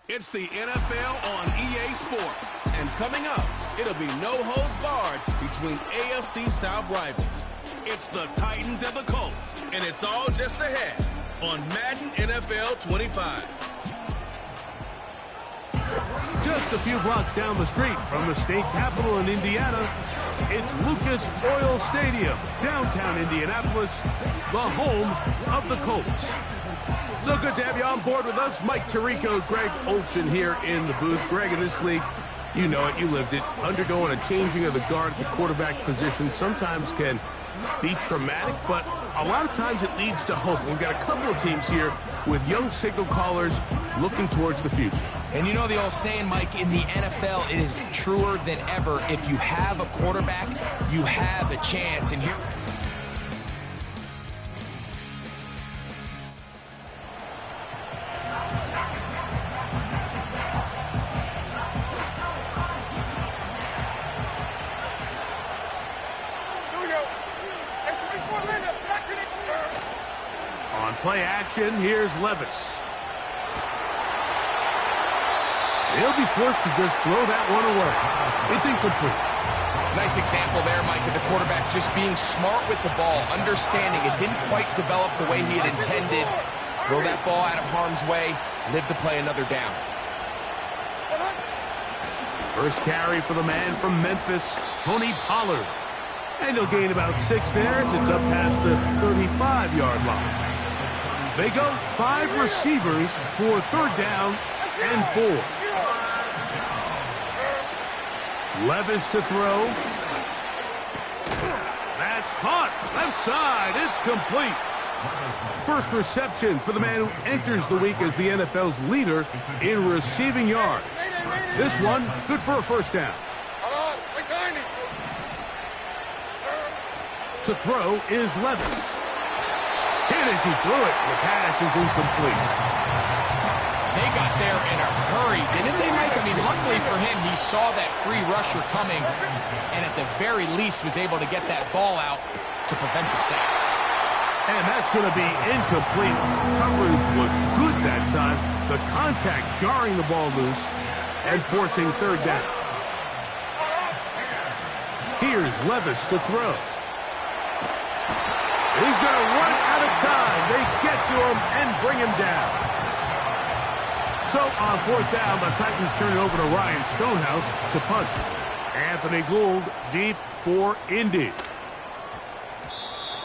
It's the NFL on EA Sports. And coming up, it'll be no holds barred between AFC South rivals. It's the Titans and the Colts, and it's all just ahead on Madden NFL 25. Just a few blocks down the street from the state capitol in Indiana, it's Lucas Oil Stadium, downtown Indianapolis, the home of the Colts. So good to have you on board with us. Mike Tirico, Greg Olson here in the booth. Greg, in this league, you know it, you lived it. Undergoing a changing of the guard at the quarterback position sometimes can be traumatic, but a lot of times it leads to hope. We've got a couple of teams here with young signal callers looking towards the future. And you know the old saying, Mike, in the NFL, it is truer than ever. If you have a quarterback, you have a chance. And here... On play action, here's Levis. He'll be forced to just throw that one away. It's incomplete. Nice example there, Mike, of the quarterback just being smart with the ball, understanding it didn't quite develop the way he had intended. Throw that ball out of harm's way, live to play another down. First carry for the man from Memphis, Tony Pollard. And he'll gain about 6 there as it's up past the 35-yard line. They go 5 receivers for 3rd down and 4. Levis to throw. That's caught. Left side. It's complete. First reception for the man who enters the week as the NFL's leader in receiving yards. This one, good for a 1st down. To throw is Levis. Hit as he threw it. The pass is incomplete. They got there in a hurry, didn't they, Mike? I mean, luckily for him, he saw that free rusher coming and at the very least was able to get that ball out to prevent the sack. And that's going to be incomplete. Coverage was good that time. The contact jarring the ball loose and forcing 3rd down. Here's Levis to throw. He's going to run out of time. They get to him and bring him down. So on 4th down, the Titans turn it over to Ryan Stonehouse to punt. Anthony Gould deep for Indy.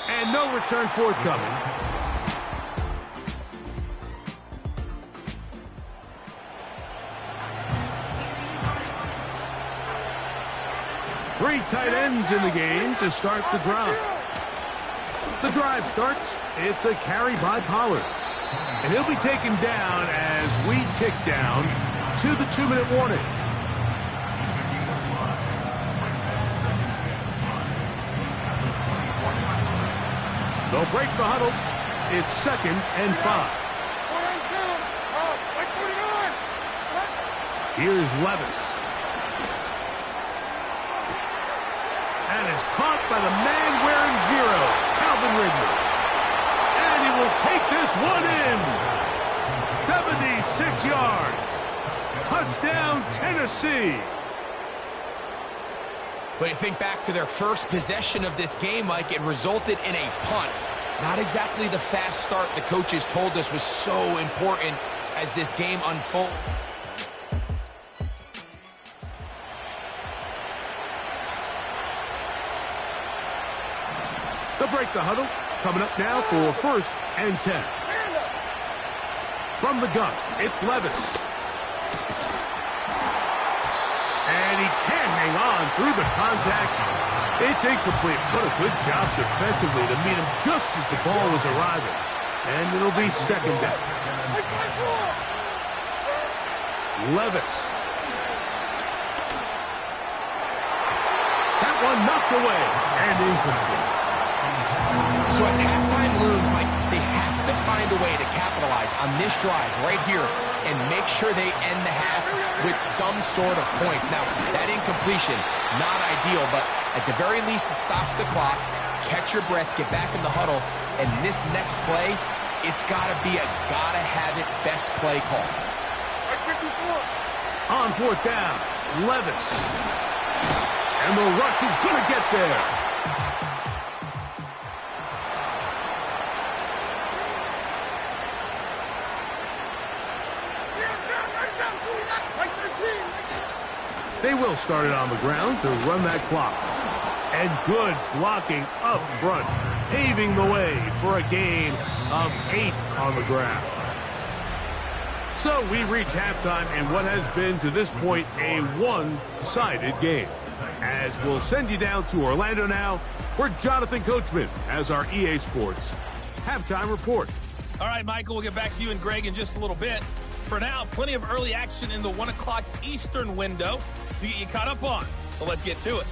And no return forthcoming. Three tight ends in the game to start the drive. The drive starts. It's a carry by Pollard. And he'll be taken down as we tick down to the 2-minute warning. They'll break the huddle. It's 2nd and 5. Here's Levis. And is caught by the man wearing 0, Calvin Ridley. And he will take this one in. 76 yards. Touchdown, Tennessee. But you think back to their first possession of this game, Mike, it resulted in a punt. Not exactly the fast start the coaches told us was so important as this game unfolds. They'll break the huddle. Coming up now for 1st and 10. From the gun, it's Levis. And he can't hang on through the contact. It's incomplete. What a good job defensively to meet him just as the ball was arriving. And it'll be 2nd down. Levis. That one knocked away and incomplete. So as halftime looms, Mike, they have to find a way to capitalize on this drive right here and make sure they end the half with some sort of points. Now, that incompletion, not ideal, but at the very least it stops the clock. Catch your breath, get back in the huddle, and this next play, it's got to be a gotta-have-it best play call. On fourth down, Levis. And the rush is going to get there. They will start it on the ground to run that clock. And good blocking up front, paving the way for a gain of 8 on the ground. So we reach halftime in what has been to this point a one-sided game. As we'll send you down to Orlando now, where Jonathan Coachman has our EA Sports halftime report. All right, Michael, we'll get back to you and Greg in just a little bit. For now, plenty of early action in the 1 o'clock Eastern window to get you caught up on. So let's get to it.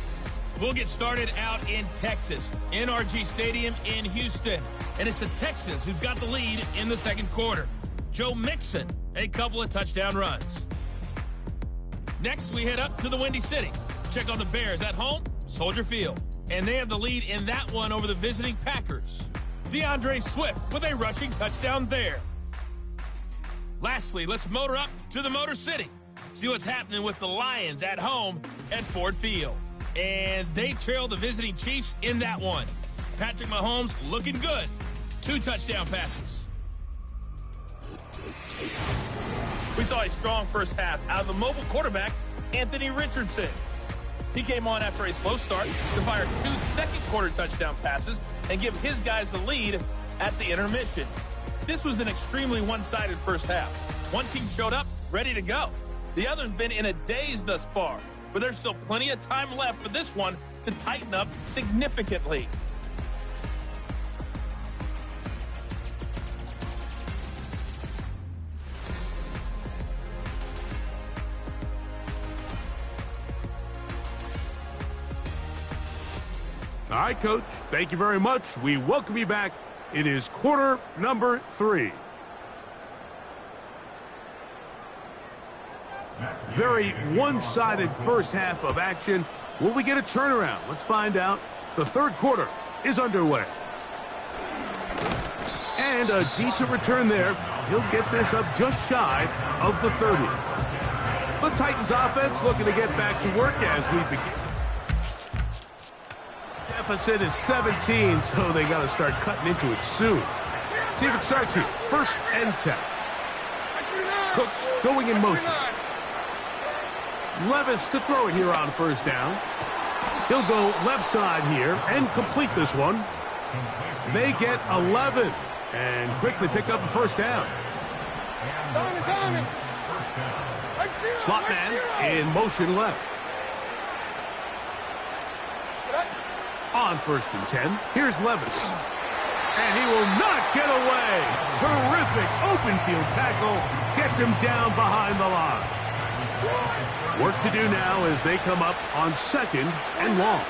We'll get started out in Texas, NRG Stadium in Houston. And it's the Texans who've got the lead in the second quarter. Joe Mixon, a couple of touchdown runs. Next, we head up to the Windy City. Check on the Bears at home, Soldier Field. And they have the lead in that one over the visiting Packers. DeAndre Swift with a rushing touchdown there. Lastly, let's motor up to the Motor City. See what's happening with the Lions at home at Ford Field. And they trail the visiting Chiefs in that one. Patrick Mahomes looking good. 2 touchdown passes. We saw a strong first half out of the mobile quarterback, Anthony Richardson. He came on after a slow start to fire 2 second-quarter touchdown passes and give his guys the lead at the intermission. This was an extremely one-sided first half. One team showed up ready to go. The other's been in a daze thus far, but there's still plenty of time left for this one to tighten up significantly. All right, Coach, thank you very much. We welcome you back. It is quarter number 3. Very one-sided first half of action. Will we get a turnaround? Let's find out. The third quarter is underway. And a decent return there. He'll get this up just shy of the 30. The Titans offense looking to get back to work as we begin. Deficit is 17, so they got to start cutting into it soon. See if it starts here. First and 10. Cooks going in motion. Levis to throw it here on first down. He'll go left side here and complete this one. They get 11 and quickly pick up a first down. Slot man in motion left. On first and 10, here's Levis. And he will not get away. Terrific open field tackle. Gets him down behind the line. Work to do now as they come up on second and long.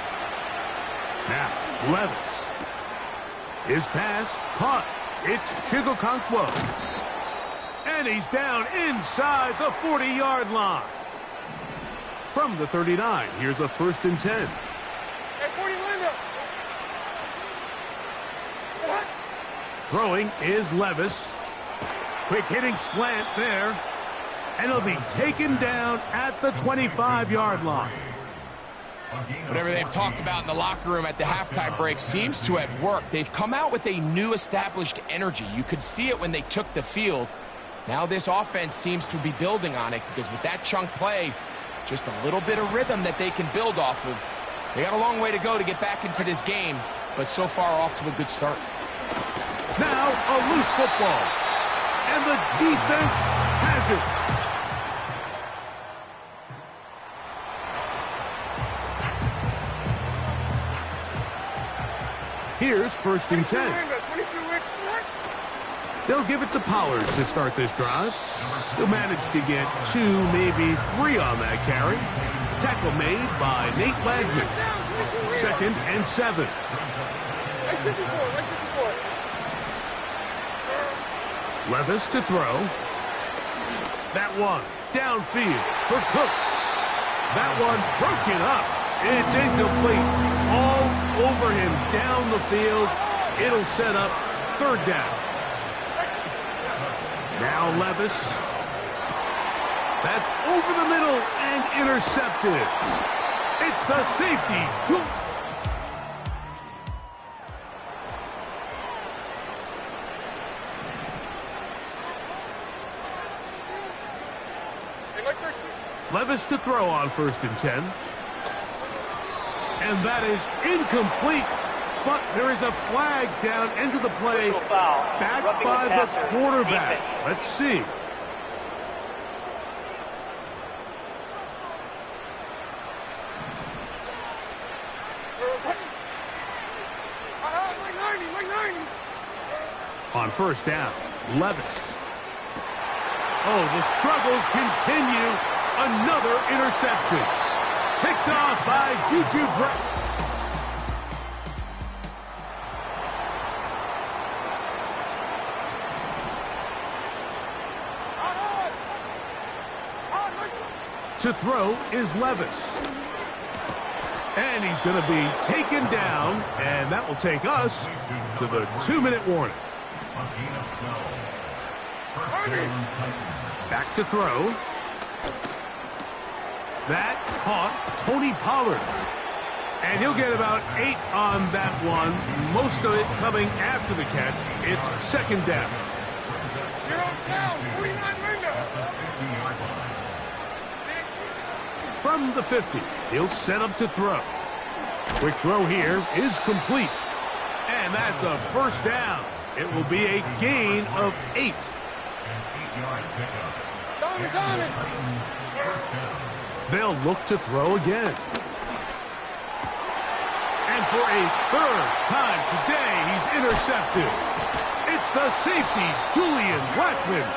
Now, Levis. His pass caught. It's Chigokonkwo. And he's down inside the 40-yard line. From the 39, here's a first and 10. Throwing is Levis. Quick hitting slant there. And he'll be taken down at the 25-yard line. Whatever they've talked about in the locker room at the halftime break seems to have worked. They've come out with a new established energy. You could see it when they took the field. Now this offense seems to be building on it because with that chunk play, just a little bit of rhythm that they can build off of. They got a long way to go to get back into this game, but so far off to a good start. Now a loose football. And the defense has it. Here's first and 10. They'll give it to Pollard to start this drive. He'll manage to get 2, maybe 3 on that carry. Tackle made by Nate Landman. Second and 7. Levis to throw. That one downfield for Cooks. That one broken up. It's incomplete. All over him down the field. It'll set up third down. Now Levis. That's over the middle and intercepted. It's the safety. Levis to throw on 1st and 10. And that is incomplete. But there is a flag down into the play. Backed by the quarterback. Let's see. On 1st down, Levis. Oh, the struggles continue. Another interception. Picked off by Juju Brett. To throw is Levis. And he's going to be taken down, and that will take us to the 2-minute warning. Back to throw. That caught Tony Pollard. And he'll get about 8 on that one, most of it coming after the catch. It's 2nd down. From the 50, he'll set up to throw. Quick throw here is complete. And that's a 1st down. It will be a gain of 8. They'll look to throw again. And for a 3rd time today, he's intercepted. It's the safety, Julian Blackman.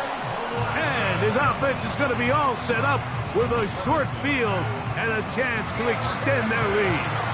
And his offense is going to be all set up with a short field and a chance to extend their lead.